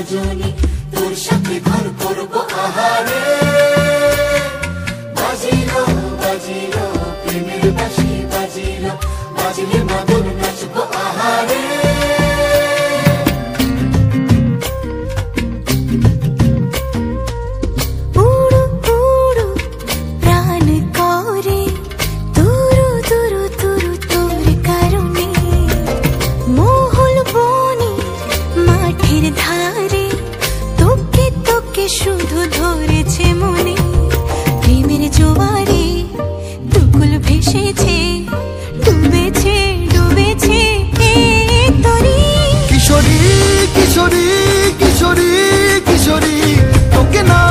দুজনে তোর সাথে ঘর করবো আহারে। বাজিলো বাজিলো প্রেমের বাঁশি বাজিলো, বাজলে মাদল নাচবো আহারে। শুধু ধরেছে মনে প্রেমের জোয়ারে, দুকুল ভেসেছে, ডুবেছে ডুবেছে তরি। কিশোরী কিশোরী কিশোরী কিশোরী তোকে না